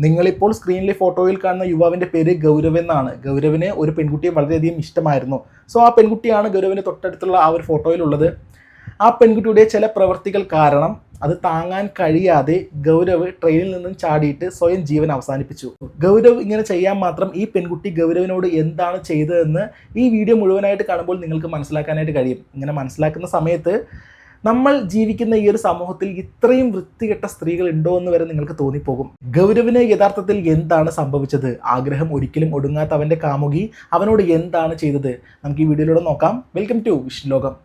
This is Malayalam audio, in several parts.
നിങ്ങളിപ്പോൾ സ്ക്രീനിലെ ഫോട്ടോയിൽ കാണുന്ന യുവാവിൻ്റെ പേര് ഗൗരവ് എന്നാണ്. ഗൗരവിന് ഒരു പെൺകുട്ടിയെ വളരെയധികം ഇഷ്ടമായിരുന്നു. സോ ആ പെൺകുട്ടിയാണ് ഗൗരവിന് തൊട്ടടുത്തുള്ള ആ ഒരു ഫോട്ടോയിലുള്ളത്. ആ പെൺകുട്ടിയുടെ ചില പ്രവൃത്തികൾ കാരണം അത് താങ്ങാൻ കഴിയാതെ ഗൗരവ് ട്രെയിനിൽ നിന്നും ചാടിയിട്ട് സ്വയം ജീവൻ അവസാനിപ്പിച്ചു. ഗൗരവ് ഇങ്ങനെ ചെയ്യാൻ മാത്രം ഈ പെൺകുട്ടി ഗൗരവിനോട് എന്താണ് ചെയ്തതെന്ന് ഈ വീഡിയോ മുഴുവനായിട്ട് കാണുമ്പോൾ നിങ്ങൾക്ക് മനസ്സിലാക്കാനായിട്ട് കഴിയും. ഇങ്ങനെ മനസ്സിലാക്കുന്ന സമയത്ത് നമ്മൾ ജീവിക്കുന്ന ഈ ഒരു സമൂഹത്തിൽ ഇത്രയും വൃത്തികെട്ട സ്ത്രീകൾ ഉണ്ടോ എന്ന് വരെ നിങ്ങൾക്ക് തോന്നിപ്പോകും. ഗൗരവിന് യഥാർത്ഥത്തിൽ എന്താണ് സംഭവിച്ചത്? ആഗ്രഹം ഒരിക്കലും ഒടുങ്ങാത്ത അവൻ്റെ കാമുകി അവനോട് എന്താണ് ചെയ്തത്? നമുക്ക് ഈ വീഡിയോയിലൂടെ നോക്കാം. വെൽക്കം ടു വിഷ്ണു ലോകം.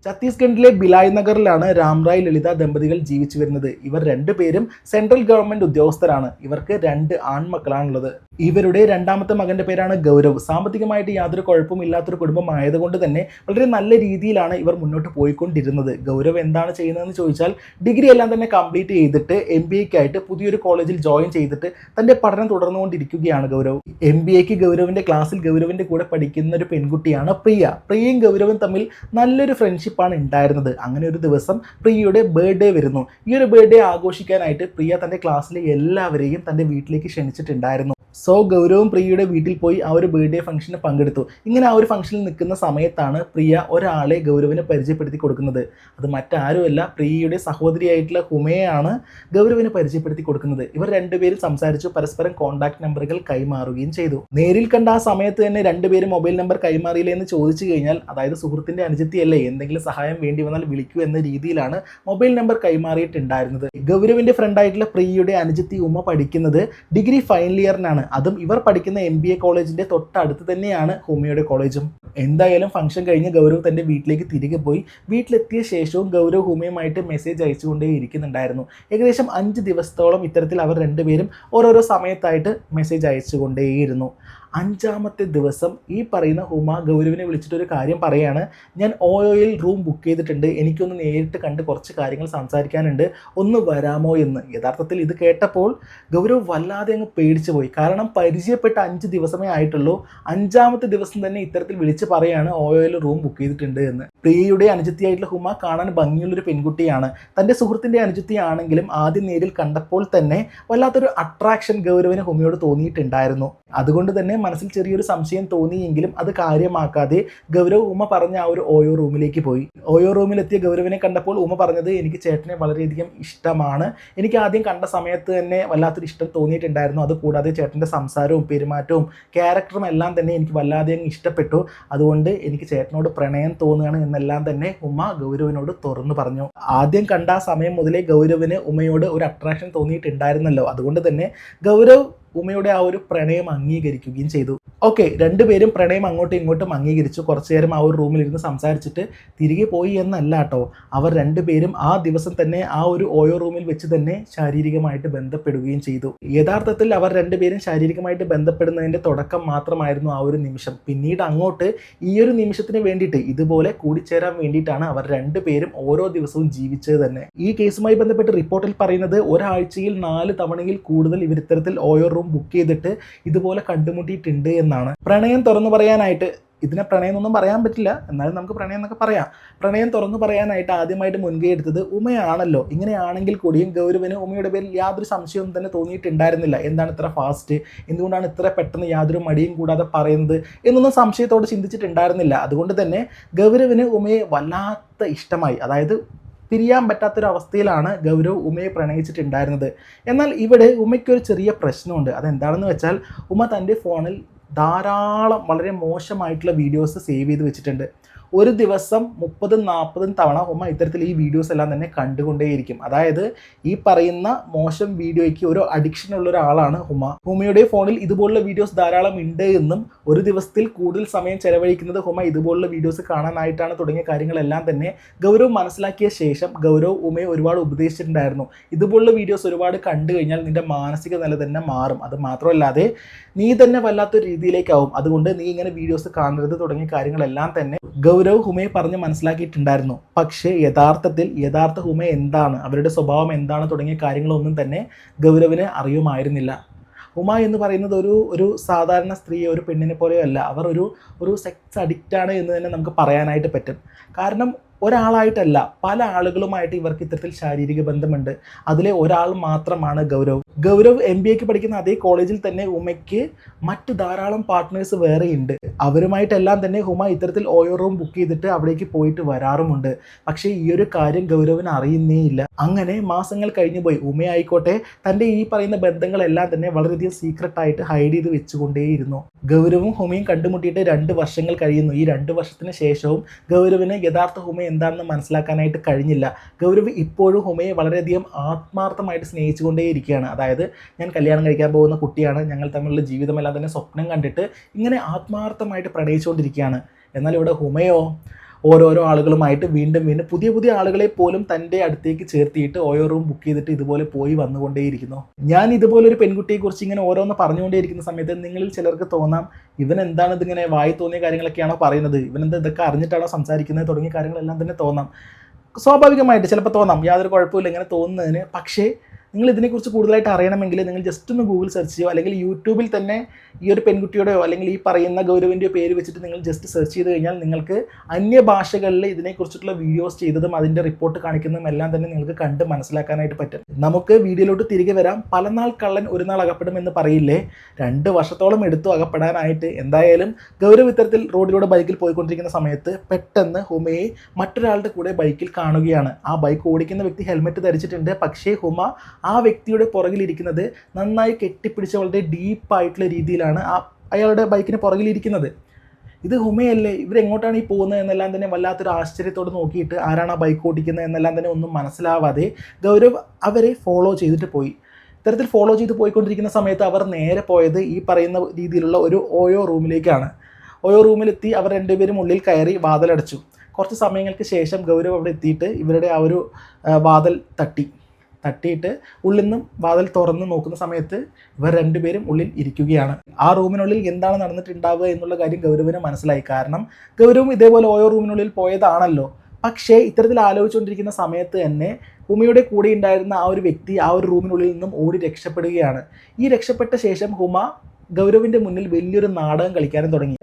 ഛത്തീസ്ഗഡിലെ ബിലായ് നഗറിലാണ് രാംറായ് ലളിത ദമ്പതികൾ ജീവിച്ചു വരുന്നത്. ഇവർ രണ്ടുപേരും സെൻട്രൽ ഗവൺമെന്റ് ഉദ്യോഗസ്ഥരാണ്. ഇവർക്ക് 2 ആൺമക്കളാണുള്ളത്. ഇവരുടെ രണ്ടാമത്തെ മകന്റെ പേരാണ് ഗൗരവ്. സാമ്പത്തികമായിട്ട് യാതൊരു കുഴപ്പമില്ലാത്തൊരു കുടുംബമായതുകൊണ്ട് തന്നെ വളരെ നല്ല രീതിയിലാണ് ഇവർ മുന്നോട്ട് പോയിക്കൊണ്ടിരുന്നത്. ഗൗരവ് എന്താണ് ചെയ്യുന്നതെന്ന് ചോദിച്ചാൽ ഡിഗ്രി എല്ലാം തന്നെ കംപ്ലീറ്റ് ചെയ്തിട്ട് MBAക്കായിട്ട് പുതിയൊരു കോളേജിൽ ജോയിൻ ചെയ്തിട്ട് തൻ്റെ പഠനം തുടർന്നുകൊണ്ടിരിക്കുകയാണ് ഗൗരവ്. MBAക്ക് ഗൗരവിൻ്റെ ക്ലാസ്സിൽ ഗൗരവിൻ്റെ കൂടെ പഠിക്കുന്ന ഒരു പെൺകുട്ടിയാണ് പ്രിയ. പ്രിയയും ഗൗരവും തമ്മിൽ നല്ലൊരു ഫ്രണ്ട്ഷിപ്പാണ് ഉണ്ടായിരുന്നത്. അങ്ങനെ ഒരു ദിവസം പ്രിയയുടെ ബർത്ത്ഡേ വരുന്നു. ഈ ഒരു ബർത്ത്ഡേ ആഘോഷിക്കാനായിട്ട് പ്രിയ തൻ്റെ ക്ലാസ്സിലെ എല്ലാവരെയും തൻ്റെ വീട്ടിലേക്ക് ക്ഷണിച്ചിട്ടുണ്ടായിരുന്നു. സോ ഗൗരവും പ്രിയയുടെ വീട്ടിൽ പോയി ആ ഒരു ബർത്ത്ഡേ ഫംഗ്ഷന് പങ്കെടുത്തു. ഇങ്ങനെ ആ ഒരു ഫംഗ്ഷനിൽ നിൽക്കുന്ന സമയത്താണ് പ്രിയ ഒരാളെ ഗൗരവിനെ പരിചയപ്പെടുത്തി കൊടുക്കുന്നത്. അത് മറ്റാരുമല്ല, പ്രിയയുടെ സഹോദരിയായിട്ടുള്ള ഹുമയാണ് ഗൗരവിനെ പരിചയപ്പെടുത്തി കൊടുക്കുന്നത്. ഇവർ രണ്ടുപേരും സംസാരിച്ചു, പരസ്പരം കോൺടാക്ട് നമ്പറുകൾ കൈമാറുകയും ചെയ്തു. നേരിൽ കണ്ട ആ സമയത്ത് തന്നെ രണ്ടുപേരും മൊബൈൽ നമ്പർ കൈമാറിയില്ലേ എന്ന് ചോദിച്ചു കഴിഞ്ഞാൽ, അതായത് സുഹൃത്തിൻ്റെ അനുജത്തിയല്ലേ, എന്തെങ്കിലും സഹായം വേണ്ടി വന്നാൽ വിളിക്കൂ എന്ന രീതിയിലാണ് മൊബൈൽ നമ്പർ കൈമാറിയിട്ടുണ്ടായിരുന്നത്. ഗൗരവിൻ്റെ ഫ്രണ്ടായിട്ടുള്ള പ്രിയയുടെ അനുജത്തി ഉമ്മ പഠിക്കുന്നത് ഡിഗ്രി ഫൈനൽ ഇയറിനാണ്. അതും ഇവർ പഠിക്കുന്ന MBA കോളേജിന്റെ തൊട്ടടുത്ത് തന്നെയാണ് ഹുമയുടെ കോളേജും. എന്തായാലും ഫംഗ്ഷൻ കഴിഞ്ഞ് ഗൗരവ് തൻ്റെ വീട്ടിലേക്ക് തിരികെ പോയി. വീട്ടിലെത്തിയ ശേഷവും ഗൗരവ് ഹുമയുമായിട്ട് മെസ്സേജ് അയച്ചുകൊണ്ടേ ഇരിക്കുന്നുണ്ടായിരുന്നു. ഏകദേശം 5 ദിവസത്തോളം ഇത്തരത്തിൽ അവർ രണ്ടുപേരും ഓരോരോ സമയത്തായിട്ട് മെസ്സേജ് അയച്ചുകൊണ്ടേയിരുന്നു. 5ാമത്തെ ദിവസം ഈ പറയുന്ന ഹുമ ഗൗരവിനെ വിളിച്ചിട്ടൊരു കാര്യം പറയാണ്. ഞാൻ ഓയോയിൽ റൂം ബുക്ക് ചെയ്തിട്ടുണ്ട്, എനിക്കൊന്ന് നേരിട്ട് കണ്ട് കുറച്ച് കാര്യങ്ങൾ സംസാരിക്കാനുണ്ട്, ഒന്ന് വരാമോ എന്ന്. യഥാർത്ഥത്തിൽ ഇത് കേട്ടപ്പോൾ ഗൗരവ് വല്ലാതെ അങ്ങ് പേടിച്ചു പോയി. കാരണം പരിചയപ്പെട്ട 5 ദിവസമേ ആയിട്ടുള്ളൂ. 5ാമത്തെ ദിവസം തന്നെ ഇത്തരത്തിൽ വിളിച്ച് പറയാണ് ഓയോയിൽ റൂം ബുക്ക് ചെയ്തിട്ടുണ്ട് എന്ന്. പ്രിയയുടെ അനുജത്തിയായിട്ടുള്ള ഹുമ കാണാൻ ഭംഗിയുള്ളൊരു പെൺകുട്ടിയാണ്. തൻ്റെ സുഹൃത്തിൻ്റെ അനുജത്തിയാണെങ്കിലും ആദ്യം നേരിൽ കണ്ടപ്പോൾ തന്നെ വല്ലാത്തൊരു അട്രാക്ഷൻ ഗൗരവിന് ഹുമയോട് തോന്നിയിട്ടുണ്ടായിരുന്നു. അതുകൊണ്ട് തന്നെ മനസ്സിൽ ചെറിയൊരു സംശയം തോന്നിയെങ്കിലും അത് കാര്യമാക്കാതെ ഗൗരവ് ഉമ്മ പറഞ്ഞ ആ ഒരു ഓയോ റൂമിലേക്ക് പോയി. ഓയോ റൂമിലെത്തിയ ഗൗരവിനെ കണ്ടപ്പോൾ ഉമ്മ പറഞ്ഞത്, എനിക്ക് ചേട്ടനെ വളരെയധികം ഇഷ്ടമാണ്. എനിക്ക് ആദ്യം കണ്ട സമയത്ത് തന്നെ വല്ലാത്തൊരു ഇഷ്ടം തോന്നിയിട്ടുണ്ടായിരുന്നു. അതുകൂടാതെ ചേട്ടൻ്റെ സംസാരവും പെരുമാറ്റവും ക്യാരക്ടറും എല്ലാം തന്നെ എനിക്ക് വല്ലാതെ അങ്ങ് ഇഷ്ടപ്പെട്ടു. അതുകൊണ്ട് എനിക്ക് ചേട്ടനോട് പ്രണയം തോന്നുകയാണ് എന്നെല്ലാം തന്നെ ഉമ്മ ഗൗരവിനോട് തുറന്നു പറഞ്ഞു. ആദ്യം കണ്ട ആ സമയം മുതലേ ഗൗരവിന് ഉമ്മയോട് ഒരു അട്രാക്ഷൻ തോന്നിയിട്ടുണ്ടായിരുന്നല്ലോ. അതുകൊണ്ട് തന്നെ ഗൗരവ് ഉമ്മയുടെ ആ ഒരു പ്രണയം അംഗീകരിക്കുകയും ചെയ്തു. ഓക്കെ, രണ്ടുപേരും പ്രണയം അങ്ങോട്ടും ഇങ്ങോട്ടും അംഗീകരിച്ചു. കുറച്ചു നേരം ആ ഒരു റൂമിലിരുന്ന് സംസാരിച്ചിട്ട് തിരികെ പോയി എന്നല്ല കേട്ടോ, അവർ രണ്ടുപേരും ആ ദിവസം തന്നെ ആ ഒരു ഓയോ റൂമിൽ വെച്ച് തന്നെ ശാരീരികമായിട്ട് ബന്ധപ്പെടുകയും ചെയ്തു. യഥാർത്ഥത്തിൽ അവർ രണ്ടുപേരും ശാരീരികമായിട്ട് ബന്ധപ്പെടുന്നതിൻ്റെ തുടക്കം മാത്രമായിരുന്നു ആ ഒരു നിമിഷം. പിന്നീട് അങ്ങോട്ട് ഈ ഒരു നിമിഷത്തിന് വേണ്ടിയിട്ട്, ഇതുപോലെ കൂടിച്ചേരാൻ വേണ്ടിയിട്ടാണ് അവർ രണ്ടുപേരും ഓരോ ദിവസവും ജീവിച്ചത് തന്നെ. ഈ കേസുമായി ബന്ധപ്പെട്ട് റിപ്പോർട്ടിൽ പറയുന്നത് ഒരാഴ്ചയിൽ 4 തവണയിൽ കൂടുതൽ ഇവർ ഇത്തരത്തിൽ ഓയോ റൂം ബുക്ക് ചെയ്തിട്ട് ഇതുപോലെ കണ്ടുമുട്ടിയിട്ടുണ്ട് എന്നാണ്. പ്രണയം തുറന്നു പറയാനായിട്ട്, ഇതിനെ പ്രണയം എന്നൊന്നും പറയാൻ പറ്റില്ല, എന്നാലും നമുക്ക് പ്രണയം എന്നൊക്കെ പറയാം. പ്രണയം തുറന്നു പറയാനായിട്ട് ആദ്യമായിട്ട് മുൻകൈ എടുത്തത് ഉമയാണല്ലോ. ഇങ്ങനെയാണെങ്കിൽ കൂടിയും ഗൗരവിന് ഉമയുടെ പേരിൽ യാതൊരു സംശയവും തന്നെ തോന്നിയിട്ടുണ്ടായിരുന്നില്ല. എന്താണ് ഇത്ര ഫാസ്റ്റ്, എന്തുകൊണ്ടാണ് ഇത്ര പെട്ടെന്ന് യാതൊരു മടിയും കൂടാതെ പറയുന്നത് എന്നൊന്നും സംശയത്തോട് ചിന്തിച്ചിട്ടുണ്ടായിരുന്നില്ല. അതുകൊണ്ട് തന്നെ ഗൗരവിന് ഉമയെ വല്ലാത്ത ഇഷ്ടമായി. അതായത് പിരിയാൻ പറ്റാത്തൊരവസ്ഥയിലാണ് ഗൗരവ് ഉമയെ പ്രണയിച്ചിട്ടുണ്ടായിരുന്നത്. എന്നാൽ ഇവിടെ ഉമയ്ക്കൊരു ചെറിയ പ്രശ്നമുണ്ട്. അതെന്താണെന്ന് വെച്ചാൽ, ഉമ തൻ്റെ ഫോണിൽ ധാരാളം വളരെ മോശമായിട്ടുള്ള വീഡിയോസ് സേവ് ചെയ്ത് വെച്ചിട്ടുണ്ട്. ഒരു ദിവസം 30-40 തവണ ഉമ്മ ഇത്തരത്തിൽ ഈ വീഡിയോസ് എല്ലാം തന്നെ കണ്ടുകൊണ്ടേയിരിക്കും. അതായത് ഈ പറയുന്ന മോശം വീഡിയോയ്ക്ക് ഒരു അഡിക്ഷൻ ഉള്ള ഒരാളാണ് ഹുമയുടെ ഫോണിൽ ഇതുപോലുള്ള വീഡിയോസ് ധാരാളം ഉണ്ട് എന്നും ഒരു ദിവസത്തിൽ കൂടുതൽ സമയം ചെലവഴിക്കുന്നത് ഹുമ ഇതുപോലുള്ള വീഡിയോസ് കാണാനായിട്ടാണ് തുടങ്ങിയ കാര്യങ്ങളെല്ലാം തന്നെ ഗൗരവ് മനസ്സിലാക്കിയ ശേഷം ഗൗരവ് ഉമയെ ഒരുപാട് ഉപദേശിച്ചിട്ടുണ്ടായിരുന്നു. ഇതുപോലുള്ള വീഡിയോസ് ഒരുപാട് കണ്ടു കഴിഞ്ഞാൽ നിന്റെ മാനസിക നില തന്നെ മാറും. അത് മാത്രമല്ലാതെ നീ തന്നെ വല്ലാത്തൊരു രീതിയിലേക്കാവും. അതുകൊണ്ട് നീ ഇങ്ങനെ വീഡിയോസ് കാണരുത് തുടങ്ങിയ കാര്യങ്ങളെല്ലാം തന്നെ ഗൗരവ് ഹുമയെ പറഞ്ഞ് മനസ്സിലാക്കിയിട്ടുണ്ടായിരുന്നു. പക്ഷേ യഥാർത്ഥ ഹുമ എന്താണ്, അവരുടെ സ്വഭാവം എന്താണ് തുടങ്ങിയ കാര്യങ്ങളൊന്നും തന്നെ ഗൗരവിന് അറിയുമായിരുന്നില്ല. ഹുമ എന്ന് പറയുന്നത് ഒരു സാധാരണ സ്ത്രീ, ഒരു പെണ്ണിനെ പോലെയല്ല. അവർ ഒരു സെക്സ് അഡിക്റ്റാണ് എന്ന് തന്നെ നമുക്ക് പറയാനായിട്ട് പറ്റും. കാരണം ഒരാളായിട്ടല്ല, പല ആളുകളുമായിട്ട് ഇവർക്ക് ഇത്തരത്തിൽ ശാരീരിക ബന്ധമുണ്ട്. അതിലെ ഒരാൾ മാത്രമാണ് ഗൗരവ്. MBAക്ക് പഠിക്കുന്ന അതേ കോളേജിൽ തന്നെ ഉമയ്ക്ക് മറ്റ് ധാരാളം പാർട്ട്നേഴ്സ് വേറെയുണ്ട്. അവരുമായിട്ടെല്ലാം തന്നെ ഹുമ ഇത്തരത്തിൽ ഓയോ റൂം ബുക്ക് ചെയ്തിട്ട് അവിടേക്ക് പോയിട്ട് വരാറുമുണ്ട്. പക്ഷേ ഈ ഒരു കാര്യം ഗൗരവിന് അറിയുന്നേയില്ല. അങ്ങനെ മാസങ്ങൾ കഴിഞ്ഞു പോയി. ഉമയായിക്കോട്ടെ തൻ്റെ ഈ പറയുന്ന ബന്ധങ്ങളെല്ലാം തന്നെ വളരെയധികം സീക്രട്ടായിട്ട് ഹൈഡ് ചെയ്ത് വെച്ചുകൊണ്ടേയിരുന്നു. ഗൗരവും ഹുമയും കണ്ടുമുട്ടിയിട്ട് 2 വർഷങ്ങൾ കഴിയുന്നു. ഈ 2 വർഷത്തിന് ശേഷവും ഗൗരവിന് യഥാർത്ഥ ഹുമ എന്താണെന്ന് മനസ്സിലാക്കാനായിട്ട് കഴിഞ്ഞില്ല. ഗൗരവ് ഇപ്പോഴും ഹുമയെ വളരെയധികം ആത്മാർത്ഥമായിട്ട് സ്നേഹിച്ചുകൊണ്ടേയിരിക്കുകയാണ്. അതായത് ഞാൻ കല്യാണം കഴിക്കാൻ പോകുന്ന കുട്ടിയാണ്, ഞങ്ങൾ തമ്മിലുള്ള ജീവിതമെല്ലാം തന്നെ സ്വപ്നം കണ്ടിട്ട് ഇങ്ങനെ ആത്മാർത്ഥമായിട്ട് പ്രണയിച്ചുകൊണ്ടിരിക്കുകയാണ്. എന്നാൽ ഇവിടെ ഹുമയോ ഓരോരോ ആളുകളുമായിട്ട് വീണ്ടും പുതിയ ആളുകളെ പോലും തൻ്റെ അടുത്തേക്ക് ചേർത്തിയിട്ട് ഓയോ റൂം ബുക്ക് ചെയ്തിട്ട് ഇതുപോലെ പോയി വന്നുകൊണ്ടേയിരിക്കുന്നു. ഞാൻ ഇതുപോലൊരു പെൺകുട്ടിയെക്കുറിച്ച് ഇങ്ങനെ ഓരോന്ന് പറഞ്ഞുകൊണ്ടേയിരിക്കുന്ന സമയത്ത് നിങ്ങളിൽ ചിലർക്ക് തോന്നാം, ഇവൻ എന്താണ് ഇതിങ്ങനെ വായി തോന്നിയ കാര്യങ്ങളൊക്കെയാണോ പറയുന്നത്, ഇവനെന്താ ഇതൊക്കെ അറിഞ്ഞിട്ടാണോ സംസാരിക്കുന്നത് തുടങ്ങിയ കാര്യങ്ങളെല്ലാം തന്നെ തോന്നാം. സ്വാഭാവികമായിട്ട് ചിലപ്പോൾ തോന്നാം, യാതൊരു കുഴപ്പമില്ല ഇങ്ങനെ തോന്നുന്നതിന്. പക്ഷേ നിങ്ങൾ ഇതിനെക്കുറിച്ച് കൂടുതലായിട്ട് അറിയണമെങ്കിൽ നിങ്ങൾ ജസ്റ്റ് ഒന്ന് ഗൂഗിൾ സെർച്ച് ചെയ്യുക, അല്ലെങ്കിൽ യൂട്യൂബിൽ തന്നെ ഈ ഒരു പെൺകുട്ടിയുടെയോ അല്ലെങ്കിൽ ഈ പറയുന്ന ഗൗരവിൻ്റെയോ പേര് വെച്ചിട്ട് നിങ്ങൾ ജസ്റ്റ് സെർച്ച് ചെയ്ത് കഴിഞ്ഞാൽ നിങ്ങൾക്ക് അന്യഭാഷകളിൽ ഇതിനെക്കുറിച്ചിട്ടുള്ള വീഡിയോസ് ചെയ്തതും അതിൻ്റെ റിപ്പോർട്ട് കാണിക്കുന്നതും എല്ലാം തന്നെ നിങ്ങൾക്ക് കണ്ട് മനസ്സിലാക്കാനായിട്ട് പറ്റും. നമുക്ക് വീഡിയോയിലോട്ട് തിരികെ വരാം. പല നാൾ കള്ളൻ ഒരു നാൾ അകപ്പെടും എന്ന് പറയില്ലേ, 2 വർഷത്തോളം എടുത്തു അകപ്പെടാനായിട്ട്. എന്തായാലും ഗൗരവ് ഇത്തരത്തിൽ റോഡിലൂടെ ബൈക്കിൽ പോയിക്കൊണ്ടിരിക്കുന്ന സമയത്ത് പെട്ടെന്ന് ഹുമയെ മറ്റൊരാളുടെ കൂടെ ബൈക്കിൽ കാണുകയാണ്. ആ ബൈക്ക് ഓടിക്കുന്ന വ്യക്തി ഹെൽമെറ്റ് ധരിച്ചിട്ടുണ്ട്. പക്ഷേ ഹുമ ആ വ്യക്തിയുടെ പുറകിലിരിക്കുന്നത് നന്നായി കെട്ടിപ്പിടിച്ച വളരെ ഡീപ്പായിട്ടുള്ള രീതിയിലാണ് അയാളുടെ ബൈക്കിന് പുറകിലിരിക്കുന്നത്. ഇത് ഹുമയല്ലേ, ഇവരെങ്ങോട്ടാണ് ഈ പോകുന്നത് എന്നെല്ലാം തന്നെ വല്ലാത്തൊരു ആശ്ചര്യത്തോട് നോക്കിയിട്ട് ആരാണ് ആ ബൈക്ക് ഓടിക്കുന്നത് എന്നെല്ലാം തന്നെ ഒന്നും മനസ്സിലാവാതെ ഗൗരവ് അവരെ ഫോളോ ചെയ്തിട്ട് പോയി. ഇത്തരത്തിൽ ഫോളോ ചെയ്ത് പോയിക്കൊണ്ടിരിക്കുന്ന സമയത്ത് അവർ നേരെ പോയത് ഈ പറയുന്ന രീതിയിലുള്ള ഒരു ഓയോ റൂമിലേക്കാണ്. ഓയോ റൂമിലെത്തി അവർ 2 പേരും ഉള്ളിൽ കയറി വാതിലടച്ചു. കുറച്ച് സമയങ്ങൾക്ക് ശേഷം ഗൗരവ് അവിടെ എത്തിയിട്ട് ഇവരുടെ ആ ഒരു വാതിൽ തട്ടിയിട്ട് ഉള്ളിൽ നിന്നും വാതിൽ തുറന്ന് നോക്കുന്ന സമയത്ത് ഇവർ 2 പേരും ഉള്ളിൽ ഇരിക്കുകയാണ്. ആ റൂമിനുള്ളിൽ എന്താണ് നടന്നിട്ടുണ്ടാവുക എന്നുള്ള കാര്യം ഗൗരവിന് മനസ്സിലായി. കാരണം ഗൗരവും ഇതേപോലെ ഓരോ റൂമിനുള്ളിൽ പോയതാണല്ലോ. പക്ഷേ ഇത്തരത്തിൽ ആലോചിച്ചുകൊണ്ടിരിക്കുന്ന സമയത്ത് തന്നെ ഹുമയുടെ കൂടെ ഉണ്ടായിരുന്ന ആ ഒരു വ്യക്തി ആ ഒരു റൂമിനുള്ളിൽ നിന്നും ഓടി രക്ഷപ്പെടുകയാണ്. ഈ രക്ഷപ്പെട്ട ശേഷം ഹുമ ഗൗരവിൻ്റെ മുന്നിൽ വലിയൊരു നാടകം കളിക്കാനും തുടങ്ങി.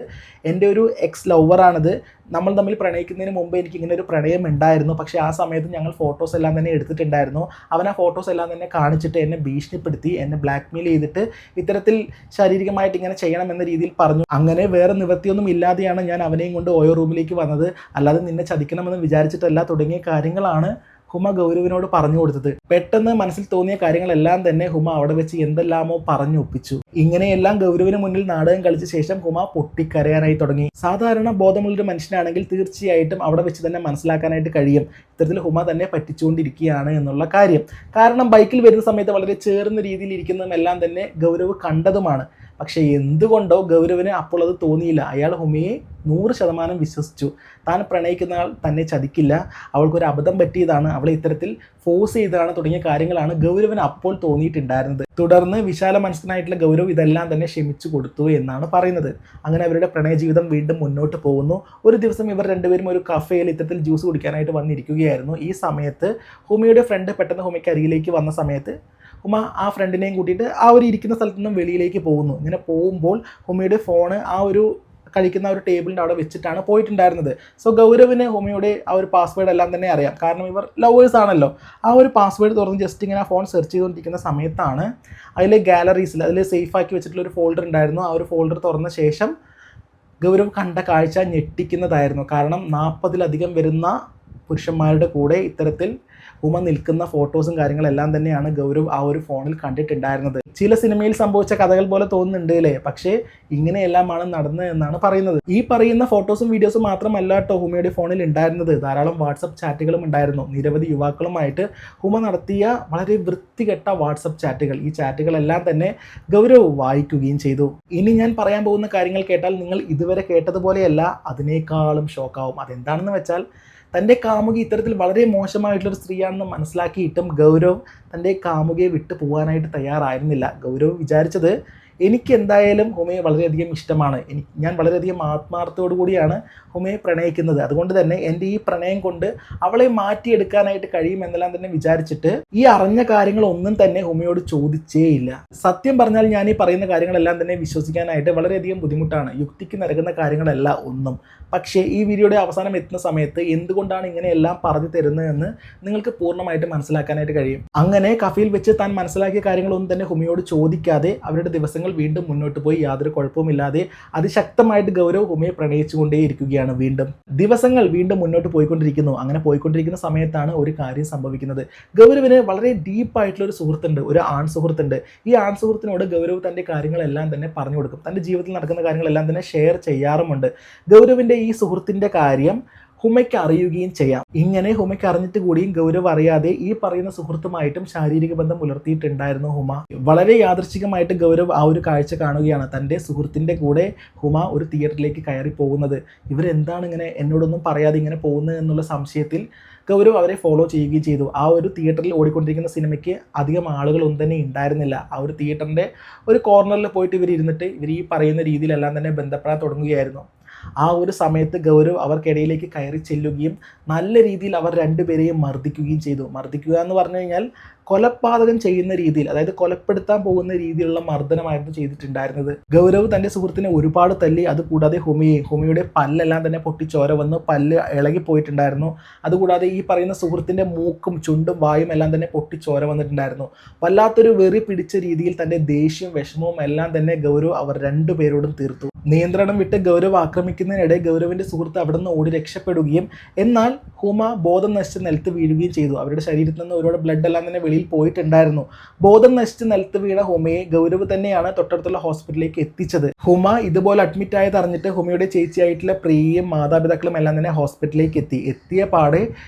എൻ്റെ ഒരു എക്സ് ലവറാണിത്, നമ്മൾ തമ്മിൽ പ്രണയിക്കുന്നതിന് മുമ്പ് എനിക്ക് ഇങ്ങനെ ഒരു പ്രണയം ഉണ്ടായിരുന്നു. പക്ഷേ ആ സമയത്ത് ഞങ്ങൾ ഫോട്ടോസ് എല്ലാം തന്നെ എടുത്തിട്ടുണ്ടായിരുന്നു. അവൻ ആ ഫോട്ടോസ് എല്ലാം തന്നെ കാണിച്ചിട്ട് എന്നെ ഭീഷണിപ്പെടുത്തി, എന്നെ ബ്ലാക്ക്മെയിൽ ചെയ്തിട്ട് ഇത്തരത്തിൽ ശാരീരികമായിട്ട് ഇങ്ങനെ ചെയ്യണം എന്ന രീതിയിൽ പറഞ്ഞു. അങ്ങനെ വേറെ നിവൃത്തിയൊന്നും ഇല്ലാതെയാണ് ഞാൻ അവനെയും കൊണ്ട് ഓയോ റൂമിലേക്ക് വന്നത്, അല്ലാതെ നിന്നെ ചതിക്കണമെന്ന് വിചാരിച്ചിട്ടല്ല തുടങ്ങിയ കാര്യങ്ങളാണ് ഹുമ ഗൗരവിനോട് പറഞ്ഞു കൊടുത്തത്. പെട്ടെന്ന് മനസ്സിൽ തോന്നിയ കാര്യങ്ങളെല്ലാം തന്നെ ഹുമ അവിടെ വെച്ച് എന്തെല്ലാമോ പറഞ്ഞു ഒപ്പിച്ചു. ഇങ്ങനെയെല്ലാം ഗൗരവിന് മുന്നിൽ നാടകം കളിച്ച ശേഷം ഹുമ പൊട്ടിക്കരയാനായി തുടങ്ങി. സാധാരണ ബോധമുള്ളൊരു മനുഷ്യനാണെങ്കിൽ തീർച്ചയായിട്ടും അവിടെ വെച്ച് തന്നെ മനസ്സിലാക്കാനായിട്ട് കഴിയും ഇത്തരത്തിൽ ഹുമ തന്നെ പറ്റിച്ചുകൊണ്ടിരിക്കുകയാണ് എന്നുള്ള കാര്യം. കാരണം ബൈക്കിൽ വരുന്ന സമയത്ത് വളരെ ചേർന്ന രീതിയിൽ ഇരിക്കുന്നതും എല്ലാം തന്നെ ഗൗരവ് കണ്ടതുമാണ്. പക്ഷേ എന്തുകൊണ്ടോ ഗൗരവിന് അപ്പോൾ അത് തോന്നിയില്ല. അയാൾ ഹുമയെ 100% വിശ്വസിച്ചു. താൻ പ്രണയിക്കുന്ന ആൾ തന്നെ ചതിക്കില്ല, അവൾക്കൊരു അബദ്ധം പറ്റിയതാണ്, അവളെ ഇത്തരത്തിൽ ഫോഴ്സ് ചെയ്തതാണ് തുടങ്ങിയ കാര്യങ്ങളാണ് ഗൗരവിന് അപ്പോൾ തോന്നിയിട്ടുണ്ടായിരുന്നത്. തുടർന്ന് വിശാല മനസ്കനായിട്ടുള്ള ഗൗരവ് ഇതെല്ലാം തന്നെ ക്ഷമിച്ചു കൊടുത്തു എന്നാണ് പറയുന്നത്. അങ്ങനെ അവരുടെ പ്രണയ ജീവിതം വീണ്ടും മുന്നോട്ട് പോകുന്നു. ഒരു ദിവസം ഇവർ 2 പേരും ഒരു കഫേയിൽ ഇത്തരത്തിൽ ജ്യൂസ് കുടിക്കാനായിട്ട് വന്നിരിക്കുകയായിരുന്നു. ഈ സമയത്ത് ഹുമയുടെ ഫ്രണ്ട് പെട്ടെന്ന് ഹുമയ്ക്ക് അരികിലേക്ക് വന്ന സമയത്ത് ഹുമ ആ ഫ്രണ്ടിനെയും കൂട്ടിയിട്ട് ആ ഒരു ഇരിക്കുന്ന സ്ഥലത്തു നിന്നും വെളിയിലേക്ക് പോകുന്നു. ഇങ്ങനെ പോകുമ്പോൾ ഹുമയുടെ ഫോണ് ആ ഒരു കഴിക്കുന്ന ഒരു ടേബിളിൻ്റെ അവിടെ വെച്ചിട്ടാണ് പോയിട്ടുണ്ടായിരുന്നത്. സോ ഗൗരവിന് ഹുമയുടെ ആ ഒരു പാസ്വേഡ് എല്ലാം തന്നെ അറിയാം. കാരണം ഇവർ ലവേഴ്സ് ആണല്ലോ. ആ ഒരു പാസ്വേഡ് തുറന്ന് ജസ്റ്റ് ഇങ്ങനെ ആ ഫോൺ സെർച്ച് ചെയ്തുകൊണ്ടിരിക്കുന്ന സമയത്താണ് അതിലെ ഗാലറീസിൽ അതിൽ സേഫ് ആക്കി വെച്ചിട്ടുള്ള ഒരു ഫോൾഡർ ഉണ്ടായിരുന്നു. ആ ഒരു ഫോൾഡർ തുറന്ന ശേഷം ഗൗരവ് കണ്ട കാഴ്ച ഞെട്ടിക്കുന്നതായിരുന്നു. കാരണം 40-ലധികം വരുന്ന പുരുഷന്മാരുടെ കൂടെ ഇത്തരത്തിൽ ഹുമ നിൽക്കുന്ന ഫോട്ടോസും കാര്യങ്ങളെല്ലാം തന്നെയാണ് ഗൗരവ് ആ ഒരു ഫോണിൽ കണ്ടിട്ടുണ്ടായിരുന്നത്. ചില സിനിമയിൽ സംഭവിച്ച കഥകൾ പോലെ തോന്നുന്നുണ്ട് അല്ലേ, പക്ഷേ ഇങ്ങനെയെല്ലാമാണ് നടന്നത് എന്നാണ് പറയുന്നത്. ഈ പറയുന്ന ഫോട്ടോസും വീഡിയോസും മാത്രമല്ല കേട്ടോ ഹുമയുടെ ഫോണിൽ ഉണ്ടായിരുന്നത്, ധാരാളം വാട്സപ്പ് ചാറ്റുകളും ഉണ്ടായിരുന്നു. നിരവധി യുവാക്കളുമായിട്ട് ഹുമ നടത്തിയ വളരെ വൃത്തികെട്ട വാട്സപ്പ് ചാറ്റുകൾ. ഈ ചാറ്റുകളെല്ലാം തന്നെ ഗൗരവ് വായിക്കുകയും ചെയ്തു. ഇനി ഞാൻ പറയാൻ പോകുന്ന കാര്യങ്ങൾ കേട്ടാൽ നിങ്ങൾ ഇതുവരെ കേട്ടതുപോലെയല്ല, അതിനേക്കാളും ഷോക്കാവും. അതെന്താണെന്ന് വെച്ചാൽ തൻ്റെ കാമുകി ഇത്തരത്തിൽ വളരെ മോശമായിട്ടുള്ളൊരു സ്ത്രീയാണെന്ന് മനസ്സിലാക്കിയിട്ടും ഗൗരവ് തൻ്റെ കാമുകിയെ വിട്ടു പോകാനായിട്ട് തയ്യാറായിരുന്നില്ല. ഗൗരവ് വിചാരിച്ചത് എനിക്ക് എന്തായാലും ഹുമയെ വളരെയധികം ഇഷ്ടമാണ്. ഞാൻ വളരെയധികം ആത്മാർത്ഥത്തോടു കൂടിയാണ് ഹുമയെ പ്രണയിക്കുന്നത്. അതുകൊണ്ട് തന്നെ എൻ്റെ ഈ പ്രണയം കൊണ്ട് അവളെ മാറ്റിയെടുക്കാനായിട്ട് കഴിയുമെന്നെല്ലാം തന്നെ വിചാരിച്ചിട്ട് ഈ അറിഞ്ഞ കാര്യങ്ങളൊന്നും തന്നെ ഹുമയോട് ചോദിച്ചേയില്ല. സത്യം പറഞ്ഞാൽ ഞാൻ ഈ പറയുന്ന കാര്യങ്ങളെല്ലാം തന്നെ വിശ്വസിക്കാനായിട്ട് വളരെയധികം ബുദ്ധിമുട്ടാണ്. യുക്തിക്ക് നിരക്കുന്ന കാര്യങ്ങളല്ല ഒന്നും. പക്ഷേ ഈ വീഡിയോയുടെ അവസാനം എത്തുന്ന സമയത്ത് എന്തുകൊണ്ടാണ് ഇങ്ങനെയെല്ലാം പറഞ്ഞു തരുന്നതെന്ന് നിങ്ങൾക്ക് പൂർണ്ണമായിട്ട് മനസ്സിലാക്കാനായിട്ട് കഴിയും. അങ്ങനെ കഫയിൽ വെച്ച് താൻ മനസ്സിലാക്കിയ കാര്യങ്ങളൊന്നും തന്നെ ഹുമയോട് ചോദിക്കാതെ അവരുടെ ദിവസങ്ങൾ വീണ്ടും മുന്നോട്ട് പോയി യാതൊരു കുഴപ്പവുമില്ലാതെ അതിശക്തമായിട്ട് ഗൗരവ് ഹുമയെ പ്രണയിച്ചുകൊണ്ടേയിരിക്കുകയാണ്. വീണ്ടും ദിവസങ്ങൾ വീണ്ടും മുന്നോട്ട് പോയിക്കൊണ്ടിരിക്കുന്നു. അങ്ങനെ പോയിക്കൊണ്ടിരിക്കുന്ന സമയത്താണ് ഒരു കാര്യം സംഭവിക്കുന്നത്. ഗൗരവിന് വളരെ ഡീപ്പായിട്ടുള്ള ഒരു സുഹൃത്തുണ്ട്, ഒരു ആൺ സുഹൃത്തുണ്ട്. ഈ ആൺ സുഹൃത്തിനോട് ഗൗരവ് തൻ്റെ കാര്യങ്ങളെല്ലാം തന്നെ പറഞ്ഞു കൊടുക്കും. തൻ്റെ ജീവിതത്തിൽ നടക്കുന്ന കാര്യങ്ങളെല്ലാം തന്നെ ഷെയർ ചെയ്യാറുമുണ്ട്. ഗൗരവിൻ്റെ ഈ സുഹൃത്തിൻ്റെ കാര്യം ഹുമയ്ക്ക് അറിയുകയും ചെയ്യാം. ഇങ്ങനെ ഹുമയ്ക്ക് അറിഞ്ഞിട്ട് കൂടിയും ഗൗരവ് അറിയാതെ ഈ പറയുന്ന സുഹൃത്തുമായിട്ടും ശാരീരിക ബന്ധം പുലർത്തിയിട്ടുണ്ടായിരുന്നു ഹുമ. വളരെ യാദൃശ്ചികമായിട്ട് ഗൗരവ് ആ ഒരു കാഴ്ച കാണുകയാണ്. തൻ്റെ സുഹൃത്തിൻ്റെ കൂടെ ഹുമ ഒരു തിയേറ്ററിലേക്ക് കയറി പോകുന്നത്. ഇവരെന്താണ് ഇങ്ങനെ എന്നോടൊന്നും പറയാതെ ഇങ്ങനെ പോകുന്നത് എന്നുള്ള സംശയത്തിൽ ഗൗരവ് അവരെ ഫോളോ ചെയ്യുകയും ചെയ്തു. ആ ഒരു തിയേറ്ററിൽ ഓടിക്കൊണ്ടിരിക്കുന്ന സിനിമയ്ക്ക് അധികം ആളുകളൊന്നും തന്നെ ഉണ്ടായിരുന്നില്ല. ആ ഒരു തിയേറ്ററിൻ്റെ ഒരു കോർണറിൽ പോയിട്ട് ഇവർ ഈ പറയുന്ന രീതിയിലെല്ലാം തന്നെ ബന്ധപ്പെടാൻ തുടങ്ങുകയായിരുന്നു. ആ ഒരു സമയത്ത് ഗൗരവ് അവർക്കിടയിലേക്ക് കയറി ചെല്ലുകയും നല്ല രീതിയിൽ അവർ രണ്ടുപേരെയും മർദ്ദിക്കുകയും ചെയ്തു. മർദ്ദിക്കുക എന്ന് പറഞ്ഞു കഴിഞ്ഞാൽ കൊലപാതകം ചെയ്യുന്ന രീതിയിൽ, അതായത് കൊലപ്പെടുത്താൻ പോകുന്ന രീതിയിലുള്ള മർദ്ദനമായിരുന്നു ചെയ്തിട്ടുണ്ടായിരുന്നത്. ഗൗരവ് തൻ്റെ സുഹൃത്തിനെ ഒരുപാട് തല്ലി. അതുകൂടാതെ ഹുമയുടെ പല്ലെല്ലാം തന്നെ പൊട്ടിച്ചോര വന്നു, പല്ല് ഇളകിപ്പോയിട്ടുണ്ടായിരുന്നു. അതുകൂടാതെ ഈ പറയുന്ന സുഹൃത്തിൻ്റെ മൂക്കും ചുണ്ടും വായും എല്ലാം തന്നെ പൊട്ടിച്ചോര വന്നിട്ടുണ്ടായിരുന്നു. വല്ലാത്തൊരു വെറി പിടിച്ച രീതിയിൽ തൻ്റെ ദേഷ്യവും വിഷമവും എല്ലാം തന്നെ ഗൗരവ് അവർ രണ്ടുപേരോടും തീർത്തു. നിയന്ത്രണം വിട്ട് ഗൗരവ് ആക്രമിക്കുന്നതിനിടെ ഗൗരവിൻ്റെ സുഹൃത്ത് അവിടെ നിന്ന് ഓടി രക്ഷപ്പെടുകയും എന്നാൽ ഹുമ ബോധം നശിച്ച് നിലത്ത് വീഴുകയും ചെയ്തു. അവരുടെ ശരീരത്തിൽ നിന്ന് ഒരുപാട് ബ്ലഡ് എല്ലാം തന്നെ വെളിയിൽ പോയിട്ടുണ്ടായിരുന്നു. ബോധം നശിച്ച് നിലത്ത് വീണ ഹുമയെ ഗൗരവ് തന്നെയാണ് തൊട്ടടുത്തുള്ള ഹോസ്പിറ്റലിലേക്ക് എത്തിച്ചത്. ഹുമ ഇതുപോലെ അഡ്മിറ്റ് ആയത് അറിഞ്ഞിട്ട് ഹുമയുടെ ചേച്ചിയായിട്ടുള്ള പ്രിയയും മാതാപിതാക്കളും എല്ലാം തന്നെ ഹോസ്പിറ്റലിലേക്ക് എത്തിയ പാടെ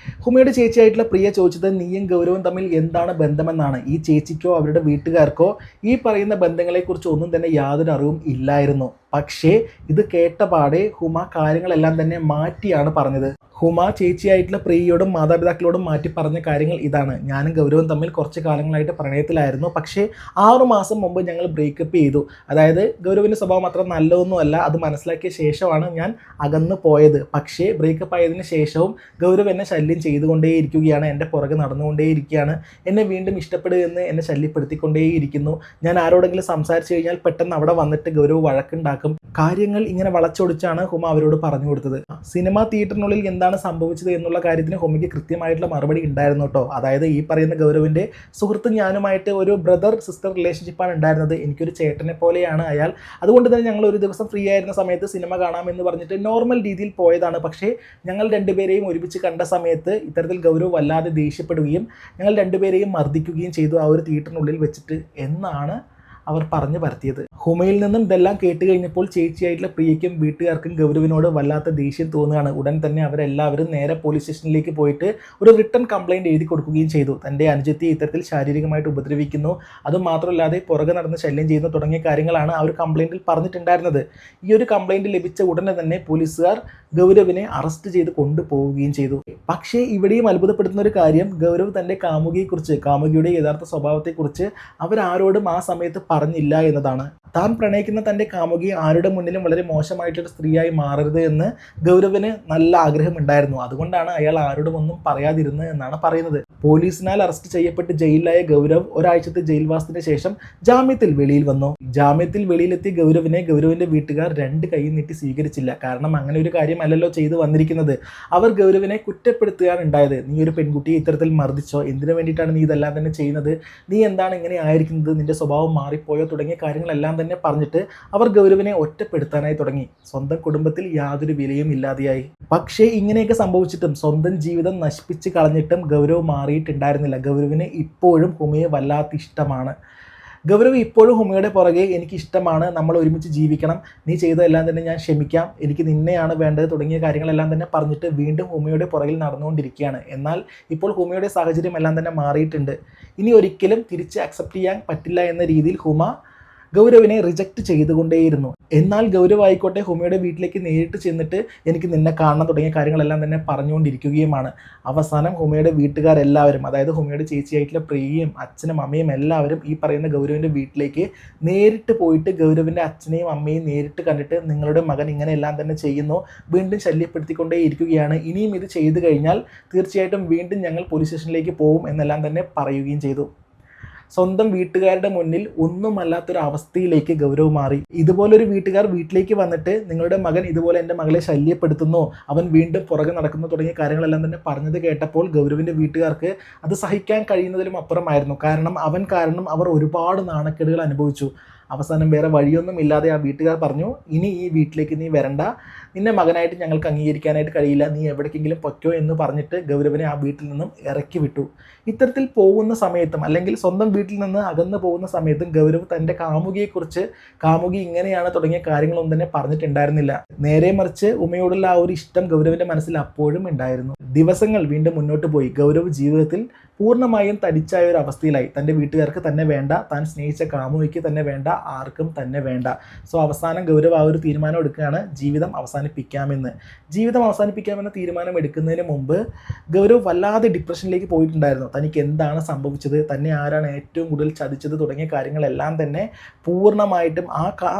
ഹുമയുടെ ചേച്ചിയായിട്ടുള്ള പ്രിയ ചോദിച്ചത് നീയും ഗൗരവും തമ്മിൽ എന്താണ് ബന്ധമെന്നാണ്. ഈ ചേച്ചിക്കോ അവരുടെ വീട്ടുകാർക്കോ ഈ പറയുന്ന ബന്ധങ്ങളെക്കുറിച്ച് ഒന്നും തന്നെ യാതൊരു അറിവും ഇല്ലായിരുന്നു. പക്ഷേ ഇത് കേട്ട പാടെ ഹുമ കാര്യങ്ങളെല്ലാം തന്നെ മാറ്റിയാണ് പറഞ്ഞത്. ഹുമ ചേച്ചിയായിട്ടുള്ള പ്രിയയോടും മാതാപിതാക്കളോടും മാറ്റി പറഞ്ഞ കാര്യങ്ങൾ ഇതാണ്: ഞാനും ഗൗരവും തമ്മിൽ കുറച്ച് കാലങ്ങളായിട്ട് പ്രണയത്തിലായിരുന്നു, പക്ഷേ 6 മാസം മുമ്പ് ഞങ്ങൾ ബ്രേക്കപ്പ് ചെയ്തു. അതായത് ഗൗരവിൻ്റെ സ്വഭാവം അത്ര നല്ലതൊന്നുമല്ല, അത് മനസ്സിലാക്കിയ ശേഷമാണ് ഞാൻ അകന്നു പോയത്. പക്ഷേ ബ്രേക്കപ്പ് ആയതിനു ശേഷവും ഗൗരവ് എന്നെ ശല്യം ചെയ്തുകൊണ്ടേയിരിക്കുകയാണ്, എൻ്റെ പുറകെ നടന്നുകൊണ്ടേയിരിക്കുകയാണ്, എന്നെ വീണ്ടും ഇഷ്ടപ്പെടുക എന്ന് എന്നെ ശല്യപ്പെടുത്തിക്കൊണ്ടേയിരിക്കുന്നു. ഞാൻ ആരോടെങ്കിലും സംസാരിച്ചു കഴിഞ്ഞാൽ പെട്ടെന്ന് അവിടെ വന്നിട്ട് ഗൗരവ് വഴക്കുണ്ടാക്കും. കാര്യങ്ങൾ ഇങ്ങനെ വളച്ചൊടിച്ചാണ് ഹുമ അവരോട് പറഞ്ഞു കൊടുത്തത്. സിനിമ തിയേറ്ററിനുള്ളിൽ എന്താണ് സംഭവിച്ചത് എന്നുള്ള കാര്യത്തിന് ഹുമയ്ക്ക് കൃത്യമായിട്ടുള്ള മറുപടി ഉണ്ടായിരുന്നു കേട്ടോ. അതായത് ഈ പറയുന്ന ഗൗരവിൻ്റെ സുഹൃത്ത് ഞാനുമായിട്ട് ഒരു ബ്രദർ സിസ്റ്റർ റിലേഷൻഷിപ്പാണ് ഉണ്ടായിരുന്നത്. എനിക്കൊരു ചേട്ടനെ പോലെയാണ് അയാൾ. അതുകൊണ്ട് തന്നെ ഞങ്ങൾ ഒരു ദിവസം ഫ്രീ ആയിരുന്ന സമയത്ത് സിനിമ കാണാമെന്ന് പറഞ്ഞിട്ട് നോർമൽ രീതിയിൽ പോയതാണ്. പക്ഷേ ഞങ്ങൾ രണ്ടുപേരെയും ഒരുമിച്ച് കണ്ട സമയത്ത് ഇത്തരത്തിൽ ഗൗരവ് വല്ലാതെ ദേഷ്യപ്പെടുകയും ഞങ്ങൾ രണ്ടുപേരെയും മർദ്ദിക്കുകയും ചെയ്തു ആ ഒരു തിയേറ്ററിനുള്ളിൽ വെച്ചിട്ട് എന്നാണ് അവർ പറഞ്ഞു പരത്തിയത്. ഹുമയിൽ നിന്നും ഇതെല്ലാം കേട്ട് കഴിഞ്ഞപ്പോൾ ചേച്ചിയായിട്ടുള്ള പ്രിയയ്ക്കും വീട്ടുകാർക്കും ഗൗരവിനോട് വല്ലാത്ത ദേഷ്യം തോന്നുകയാണ്. ഉടൻ തന്നെ അവരെല്ലാവരും നേരെ പോലീസ് സ്റ്റേഷനിലേക്ക് പോയിട്ട് ഒരു റിട്ടൺ കംപ്ലയിൻറ്റ് എഴുതി കൊടുക്കുകയും ചെയ്തു. തൻ്റെ അനുജത്തിയെ ഇത്തരത്തിൽ ശാരീരികമായിട്ട് ഉപദ്രവിക്കുന്നു, അതുമാത്രമല്ലാതെ പുറകെ നടന്ന് ശല്യം ചെയ്യുന്നു തുടങ്ങിയ കാര്യങ്ങളാണ് ആ ഒരു കംപ്ലയിൻറ്റിൽ പറഞ്ഞിട്ടുണ്ടായിരുന്നത്. ഈ ഒരു കംപ്ലയിൻറ്റ് ലഭിച്ച ഉടനെ തന്നെ പോലീസുകാർ ഗൗരവിനെ അറസ്റ്റ് ചെയ്ത് കൊണ്ടുപോവുകയും ചെയ്തു. പക്ഷേ ഇവിടെയും അത്ഭുതപ്പെടുത്തുന്ന ഒരു കാര്യം, ഗൗരവ് തൻ്റെ കാമുകിയുടെ യഥാർത്ഥ സ്വഭാവത്തെക്കുറിച്ച് അവരാരോടും ആ സമയത്ത് പറഞ്ഞില്ല എന്നതാണ്. താൻ പ്രണയിക്കുന്ന തൻ്റെ കാമുകി ആരുടെ മുന്നിലും വളരെ മോശമായിട്ടൊരു സ്ത്രീയായി മാറരുത് എന്ന് ഗൗരവിന് നല്ല ആഗ്രഹമുണ്ടായിരുന്നു. അതുകൊണ്ടാണ് അയാൾ ആരോടും ഒന്നും പറയാതിരുന്നത് എന്നാണ് പറയുന്നത്. പോലീസിനാൽ അറസ്റ്റ് ചെയ്യപ്പെട്ട് ജയിലിലായ ഗൗരവ് ഒരാഴ്ചത്തെ ജയിൽവാസത്തിന് ശേഷം ജാമ്യത്തിൽ വെളിയിൽ വന്നു. ജാമ്യത്തിൽ വെളിയിലെത്തിയ ഗൗരവിൻ്റെ വീട്ടുകാർ 2 കൈ നീട്ടി സ്വീകരിച്ചില്ല. കാരണം അങ്ങനെ ഒരു കാര്യമല്ലല്ലോ ചെയ്തു വന്നിരിക്കുന്നത്. അവർ ഗൗരവിനെ കുറ്റപ്പെടുത്തുകയാണ് ഉണ്ടായത്. നീ ഒരു പെൺകുട്ടിയെ ഇത്തരത്തിൽ മർദ്ദിച്ചോ, എന്തിനു വേണ്ടിയിട്ടാണ് നീ ഇതെല്ലാം തന്നെ ചെയ്യുന്നത്, നീ എന്താണ് ഇങ്ങനെ ആയിരിക്കുന്നത്, നിന്റെ സ്വഭാവം മാറിപ്പോയോ തുടങ്ങിയ കാര്യങ്ങളെല്ലാം തന്നെ പറഞ്ഞിട്ട് അവർ ഗൗരവിനെ ഒറ്റപ്പെടുത്താനായി തുടങ്ങി. സ്വന്തം കുടുംബത്തിൽ യാതൊരു വിലയും ഇല്ലാതെയായി. പക്ഷേ ഇങ്ങനെയൊക്കെ സംഭവിച്ചിട്ടും സ്വന്തം ജീവിതം നശിപ്പിച്ച് കളഞ്ഞിട്ടും ഗൗരവ് മാറിയിട്ടുണ്ടായിരുന്നില്ല. ഗൗരവിന് ഇപ്പോഴും ഹുമയെ വല്ലാത്ത ഇഷ്ടമാണ്. ഗൗരവ് ഇപ്പോഴും ഹുമയുടെ പുറകെ എനിക്കിഷ്ടമാണ്, നമ്മൾ ഒരുമിച്ച് ജീവിക്കണം, നീ ചെയ്തതെല്ലാം തന്നെ ഞാൻ ക്ഷമിക്കാം, എനിക്ക് നിന്നെയാണ് വേണ്ടത് തുടങ്ങിയ കാര്യങ്ങളെല്ലാം തന്നെ പറഞ്ഞിട്ട് വീണ്ടും ഹുമയുടെ പുറകിൽ നടന്നുകൊണ്ടിരിക്കുകയാണ്. എന്നാൽ ഇപ്പോൾ ഹുമയുടെ സാഹചര്യം എല്ലാം തന്നെ മാറിയിട്ടുണ്ട്. ഇനി ഒരിക്കലും തിരിച്ച് അക്സെപ്റ്റ് ചെയ്യാൻ പറ്റില്ല എന്ന രീതിയിൽ ഹുമ ഗൗരവിനെ റിജക്റ്റ് ചെയ്തുകൊണ്ടേയിരുന്നു. എന്നാൽ ഗൗരവ് ആയിക്കോട്ടെ ഹുമയുടെ വീട്ടിലേക്ക് നേരിട്ട് ചെന്നിട്ട് എനിക്ക് നിന്നെ കാണണം തുടങ്ങിയ കാര്യങ്ങളെല്ലാം തന്നെ പറഞ്ഞുകൊണ്ടിരിക്കുകയുമാണ്. അവസാനം ഹുമയുടെ വീട്ടുകാരെല്ലാവരും, അതായത് ഹുമയുടെ ചേച്ചിയായിട്ടുള്ള പ്രിയയും അച്ഛനും അമ്മയും എല്ലാവരും ഈ പറയുന്ന ഗൗരവിൻ്റെ വീട്ടിലേക്ക് നേരിട്ട് പോയിട്ട് ഗൗരവിൻ്റെ അച്ഛനെയും അമ്മയും നേരിട്ട് കണ്ടിട്ട് നിങ്ങളുടെ മകൻ ഇങ്ങനെയെല്ലാം തന്നെ ചെയ്യുന്നു, വീണ്ടും ശല്യപ്പെടുത്തിക്കൊണ്ടേ ഇരിക്കുകയാണ്, ഇനിയും ഇത് ചെയ്തു കഴിഞ്ഞാൽ തീർച്ചയായിട്ടും വീണ്ടും ഞങ്ങൾ പോലീസ് സ്റ്റേഷനിലേക്ക് പോകും എന്നെല്ലാം തന്നെ പറയുകയും ചെയ്തു. സ്വന്തം വീട്ടുകാരുടെ മുന്നിൽ ഒന്നുമല്ലാത്തൊരു അവസ്ഥയിലേക്ക് ഗൗരവ് മാറി. ഇതുപോലൊരു വീട്ടുകാർ വീട്ടിലേക്ക് വന്നിട്ട് നിങ്ങളുടെ മകൻ ഇതുപോലെ എൻ്റെ മകളെ ശല്യപ്പെടുത്തുന്നു, അവൻ വീണ്ടും പുറകെ നടക്കുന്നു തുടങ്ങിയ കാര്യങ്ങളെല്ലാം തന്നെ പറഞ്ഞത് കേട്ടപ്പോൾ ഗൗരവിൻ്റെ വീട്ടുകാർക്ക് അത് സഹിക്കാൻ കഴിയുന്നതിലും അപ്പുറമായിരുന്നു. കാരണം അവർ ഒരുപാട് നാണക്കേടുകൾ അനുഭവിച്ചു. അവസാനം വേറെ വഴിയൊന്നും ഇല്ലാതെ ആ വീട്ടുകാർ പറഞ്ഞു, ഇനി ഈ വീട്ടിലേക്ക് നീ വരണ്ട, നിന്നെ മകനായിട്ട് ഞങ്ങൾക്ക് അംഗീകരിക്കാനായിട്ട് കഴിയില്ല, നീ എവിടേക്കെങ്കിലും പൊയ്ക്കോ എന്ന് പറഞ്ഞിട്ട് ഗൗരവിനെ ആ വീട്ടിൽ നിന്നും ഇറക്കി വിട്ടു. ഇത്തരത്തിൽ പോകുന്ന സമയത്തും അല്ലെങ്കിൽ സ്വന്തം വീട്ടിൽ നിന്ന് അകന്നു പോകുന്ന സമയത്തും ഗൗരവ് തൻ്റെ കാമുകിയെക്കുറിച്ച് കാമുകി ഇങ്ങനെയാണ് തുടങ്ങിയ കാര്യങ്ങളൊന്നും തന്നെ പറഞ്ഞിട്ടുണ്ടായിരുന്നില്ല. നേരെ മറിച്ച് ഉമയോടുള്ള ആ ഒരു ഇഷ്ടം ഗൗരവിൻ്റെ മനസ്സിൽ അപ്പോഴും ഉണ്ടായിരുന്നു. ദിവസങ്ങൾ വീണ്ടും മുന്നോട്ട് പോയി. ഗൗരവ് ജീവിതത്തിൽ പൂർണ്ണമായും തടിച്ചായ ഒരു അവസ്ഥയിലായി. തൻ്റെ വീട്ടുകാർക്ക് തന്നെ വേണ്ട, താൻ സ്നേഹിച്ച കാമുകിക്ക് തന്നെ വേണ്ട, ആർക്കും തന്നെ വേണ്ട. സോ അവസാനം ഗൗരവ് ആ ഒരു തീരുമാനം എടുക്കുകയാണ്, ജീവിതം അവസാനിപ്പിക്കാമെന്ന്. ജീവിതം അവസാനിപ്പിക്കാമെന്ന തീരുമാനം എടുക്കുന്നതിന് മുമ്പ് ഗൗരവ് വല്ലാതെ ഡിപ്രഷനിലേക്ക് പോയിട്ടുണ്ടായിരുന്നു. തനിക്ക് എന്താണ് സംഭവിച്ചത്, തന്നെ ആരാണ് ഏറ്റവും കൂടുതൽ ചതിച്ചത് തുടങ്ങിയ കാര്യങ്ങളെല്ലാം തന്നെ പൂർണ്ണമായിട്ടും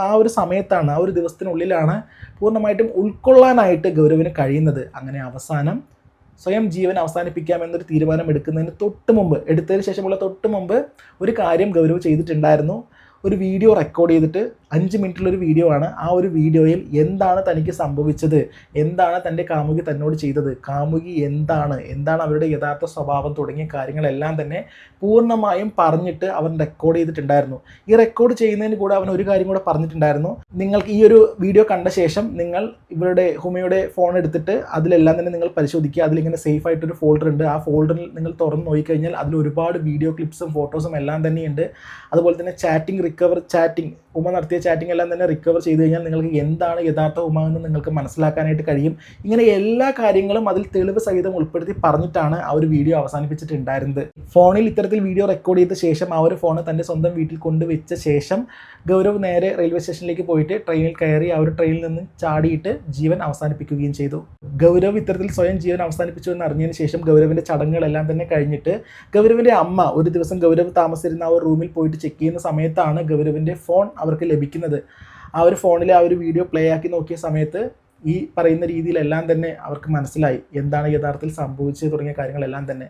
ആ ഒരു സമയത്താണ്, ആ ഒരു ദിവസത്തിനുള്ളിലാണ് പൂർണ്ണമായിട്ടും ഉൾക്കൊള്ളാനായിട്ട് ഗൗരവിന് കഴിയുന്നത്. അങ്ങനെ അവസാനം സ്വയം ജീവൻ അവസാനിപ്പിക്കാമെന്നൊരു തീരുമാനം എടുത്തതിന് ശേഷമുള്ള തൊട്ട് മുമ്പ് ഒരു കാര്യം ഗൗരവ് ചെയ്തിട്ടുണ്ടായിരുന്നു. ഒരു വീഡിയോ റെക്കോർഡ് ചെയ്തിട്ട് 5 മിനിറ്റുള്ളൊരു വീഡിയോ ആണ്. ആ ഒരു വീഡിയോയിൽ എന്താണ് തനിക്ക് സംഭവിച്ചത്, എന്താണ് തൻ്റെ കാമുകി തന്നോട് ചെയ്തത്, കാമുകി എന്താണ് അവരുടെ യഥാർത്ഥ സ്വഭാവം തുടങ്ങിയ കാര്യങ്ങളെല്ലാം തന്നെ പൂർണ്ണമായും പറഞ്ഞിട്ട് അവൻ റെക്കോർഡ് ചെയ്തിട്ടുണ്ടായിരുന്നു. ഈ റെക്കോർഡ് ചെയ്യുന്നതിന് കൂടെ അവൻ ഒരു കാര്യം കൂടെ പറഞ്ഞിട്ടുണ്ടായിരുന്നു, നിങ്ങൾക്ക് ഈ ഒരു വീഡിയോ കണ്ട ശേഷം നിങ്ങൾ ഹുമയുടെ ഫോൺ എടുത്തിട്ട് അതിലെല്ലാം തന്നെ നിങ്ങൾ പരിശോധിക്കുക. അതിലിങ്ങനെ സേഫ് ആയിട്ടൊരു ഫോൾഡർ ഉണ്ട്. ആ ഫോൾഡറിൽ നിങ്ങൾ തുറന്ന് നോക്കിക്കഴിഞ്ഞാൽ അതിൽ ഒരുപാട് വീഡിയോ ക്ലിപ്സും ഫോട്ടോസും എല്ലാം തന്നെയുണ്ട്. അതുപോലെ തന്നെ ചാറ്റിംഗ് ഉമ നടത്തിയ ചാറ്റിംഗ് എല്ലാം തന്നെ റിക്കവർ ചെയ്ത് കഴിഞ്ഞാൽ നിങ്ങൾക്ക് എന്താണ് യഥാർത്ഥ ഉമ എന്ന് നിങ്ങൾക്ക് മനസ്സിലാക്കാനായിട്ട് കഴിയും. ഇങ്ങനെ എല്ലാ കാര്യങ്ങളും അതിൽ തെളിവ് സഹിതം ഉൾപ്പെടുത്തി പറഞ്ഞിട്ടാണ് ആ ഒരു വീഡിയോ അവസാനിപ്പിച്ചിട്ടുണ്ടായിരുന്നത്. ഫോണിൽ ഇത്തരത്തിൽ വീഡിയോ റെക്കോർഡ് ചെയ്ത ശേഷം ആ ഒരു ഫോൺ തൻ്റെ സ്വന്തം വീട്ടിൽ കൊണ്ടുവച്ച ശേഷം ഗൗരവ് നേരെ റെയിൽവേ സ്റ്റേഷനിലേക്ക് പോയിട്ട് ട്രെയിനിൽ കയറി ആ ഒരു ട്രെയിനിൽ നിന്ന് ചാടിയിട്ട് ജീവൻ അവസാനിപ്പിക്കുകയും ചെയ്തു. ഗൗരവ് ഇത്തരത്തിൽ സ്വയം ജീവൻ അവസാനിപ്പിച്ചു എന്ന് അറിഞ്ഞതിന് ശേഷം ഗൗരവിൻ്റെ ചടങ്ങുകളെല്ലാം തന്നെ കഴിഞ്ഞിട്ട് ഗൗരവിൻ്റെ അമ്മ ഒരു ദിവസം ഗൗരവ് താമസിച്ചിരുന്ന ആ ഒരു റൂമിൽ പോയിട്ട് ചെക്ക് ചെയ്യുന്ന സമയത്താണ് ഗൗരവിൻ്റെ ഫോൺ അവർക്ക് ലഭിക്കുന്നത്. ആ ഒരു ഫോണിൽ ആ ഒരു വീഡിയോ പ്ലേ ആക്കി നോക്കിയ സമയത്ത് ഈ പറയുന്ന രീതിയിലെല്ലാം തന്നെ അവർക്ക് മനസ്സിലായി എന്താണ് യഥാർത്ഥത്തിൽ സംഭവിച്ചത് തുടങ്ങിയ കാര്യങ്ങളെല്ലാം തന്നെ.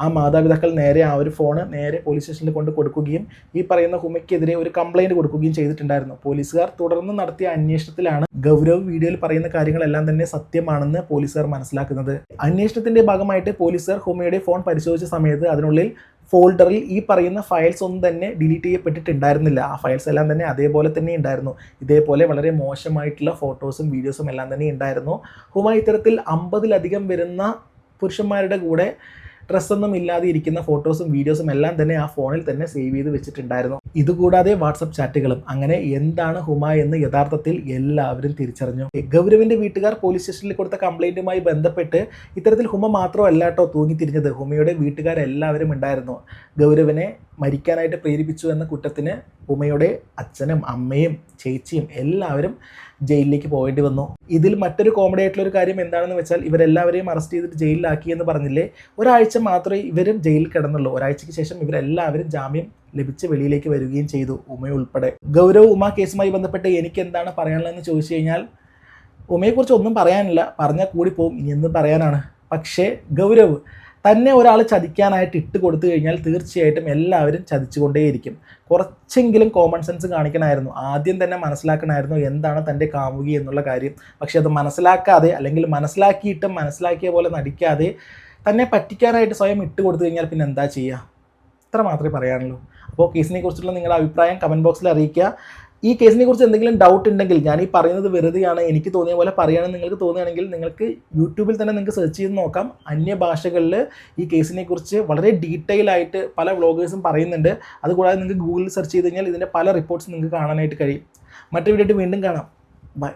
ആ മാതാപിതാക്കൾ നേരെ ആ ഒരു ഫോണ് നേരെ പോലീസ് സ്റ്റേഷനിൽ കൊണ്ട് കൊടുക്കുകയും ഈ പറയുന്ന ഹുമയ്ക്കെതിരെ ഒരു കംപ്ലൈൻറ്റ് കൊടുക്കുകയും ചെയ്തിട്ടുണ്ടായിരുന്നു. പോലീസുകാർ തുടർന്ന് നടത്തിയ അന്വേഷണത്തിലാണ് ഗൗരവ് വീഡിയോയിൽ പറയുന്ന കാര്യങ്ങളെല്ലാം തന്നെ സത്യമാണെന്ന് പോലീസുകാർ മനസ്സിലാക്കുന്നത്. അന്വേഷണത്തിൻ്റെ ഭാഗമായിട്ട് പോലീസുകാർ ഹുമയുടെ ഫോൺ പരിശോധിച്ച സമയത്ത് അതിനുള്ളിൽ ഫോൾഡറിൽ ഈ പറയുന്ന ഫയൽസ് ഒന്നും തന്നെ ഡിലീറ്റ് ചെയ്യപ്പെട്ടിട്ടുണ്ടായിരുന്നില്ല. ആ ഫയൽസ് എല്ലാം തന്നെ അതേപോലെ തന്നെ ഉണ്ടായിരുന്നു. ഇതേപോലെ വളരെ മോശമായിട്ടുള്ള ഫോട്ടോസും വീഡിയോസും എല്ലാം തന്നെ ഉണ്ടായിരുന്നു. ഹുമ ഇത്തരത്തിൽ 50-ലധികം വരുന്ന പുരുഷന്മാരുടെ കൂടെ ഡ്രസ്സൊന്നും ഇല്ലാതെ ഇരിക്കുന്ന ഫോട്ടോസും വീഡിയോസും എല്ലാം തന്നെ ആ ഫോണിൽ തന്നെ സേവ് ചെയ്ത് വെച്ചിട്ടുണ്ടായിരുന്നു. ഇതുകൂടാതെ വാട്സപ്പ് ചാറ്റുകളും. അങ്ങനെ എന്താണ് ഹുമ എന്ന് യഥാർത്ഥത്തിൽ എല്ലാവരും തിരിച്ചറിഞ്ഞു. ഗൗരവിൻ്റെ വീട്ടുകാർ പോലീസ് സ്റ്റേഷനിൽ കൊടുത്ത കംപ്ലൈൻറ്റുമായി ബന്ധപ്പെട്ട് ഇത്തരത്തിൽ ഹുമ മാത്രമല്ല കേട്ടോ തൂങ്ങിത്തിരിഞ്ഞത്, ഹുമയുടെ വീട്ടുകാരെല്ലാവരും ഉണ്ടായിരുന്നു. ഗൗരവിനെ മരിക്കാനായിട്ട് പ്രേരിപ്പിച്ചു എന്ന കുറ്റത്തിന് ഹുമയുടെ അച്ഛനും അമ്മയും ചേച്ചിയും എല്ലാവരും ജയിലിലേക്ക് പോകേണ്ടി വന്നു. ഇതിൽ മറ്റൊരു കോമഡി ആയിട്ടുള്ളൊരു കാര്യം എന്താണെന്ന് വെച്ചാൽ ഇവരെല്ലാവരെയും അറസ്റ്റ് ചെയ്തിട്ട് ജയിലിലാക്കി എന്ന് പറഞ്ഞില്ലേ, ഒരാഴ്ച മാത്രമേ ഇവരും ജയിലിൽ കിടന്നുള്ളൂ. ഒരാഴ്ചയ്ക്ക് ശേഷം ഇവരെല്ലാവരും ജാമ്യം ലഭിച്ച് വെളിയിലേക്ക് വരികയും ചെയ്തു, ഉമയുൾപ്പെടെ. ഗൗരവ് ഉമ കേസുമായി ബന്ധപ്പെട്ട് എനിക്ക് എന്താണ് പറയാനുള്ളതെന്ന് ചോദിച്ചു കഴിഞ്ഞാൽ ഉമയെക്കുറിച്ച് ഒന്നും പറയാനില്ല, പറഞ്ഞാൽ കൂടി പോകും, ഇനി എന്ത് പറയാനാണ്. പക്ഷേ ഗൗരവ് തന്നെ ഒരാൾ ചതിക്കാനായിട്ട് ഇട്ട് കൊടുത്തു കഴിഞ്ഞാൽ തീർച്ചയായിട്ടും എല്ലാവരും ചതിച്ചുകൊണ്ടേയിരിക്കും. കുറച്ചെങ്കിലും കോമൺ സെൻസ് കാണിക്കണമായിരുന്നു, ആദ്യം തന്നെ മനസ്സിലാക്കണമായിരുന്നു എന്താണ് തൻ്റെ കാമുകി എന്നുള്ള കാര്യം. പക്ഷേ അത് മനസ്സിലാക്കാതെ അല്ലെങ്കിൽ മനസ്സിലാക്കിയിട്ടും മനസ്സിലാക്കിയ പോലെ നടിക്കാതെ തന്നെ പറ്റിക്കാനായിട്ട് സ്വയം ഇട്ട് കൊടുത്തു കഴിഞ്ഞാൽ പിന്നെ എന്താ ചെയ്യുക? ഇത്ര മാത്രമേ പറയാനുള്ളൂ. അപ്പോൾ കേസിനെ കുറിച്ചുള്ള നിങ്ങളുടെ അഭിപ്രായം കമൻറ്റ് ബോക്സിൽ അറിയിക്കുക. ഈ കേസിനെ കുറിച്ച് എന്തെങ്കിലും ഡൗട്ട് ഉണ്ടെങ്കിൽ, ഞാൻ ഈ പറയുന്നത് വെറുതെയാണ്, എനിക്ക് തോന്നിയ പോലെ പറയുകയാണെന്ന് നിങ്ങൾക്ക് തോന്നുകയാണെങ്കിൽ നിങ്ങൾക്ക് യൂട്യൂബിൽ തന്നെ നിങ്ങൾക്ക് സെർച്ച് ചെയ്ത് നോക്കാം. അന്യഭാഷകളിൽ ഈ കേസിനെ കുറിച്ച് വളരെ ഡീറ്റെയിൽ ആയിട്ട് പല വ്ളോഗേഴ്സും പറയുന്നുണ്ട്. അതുകൂടാതെ നിങ്ങൾക്ക് ഗൂഗിളിൽ സെർച്ച് ചെയ്ത് കഴിഞ്ഞാൽ ഇതിൻ്റെ പല റിപ്പോർട്ട്സ് നിങ്ങൾക്ക് കാണാനായിട്ട് കഴിയും. മറ്റൊരു വീഡിയോ വീണ്ടും കാണാം. ബൈ.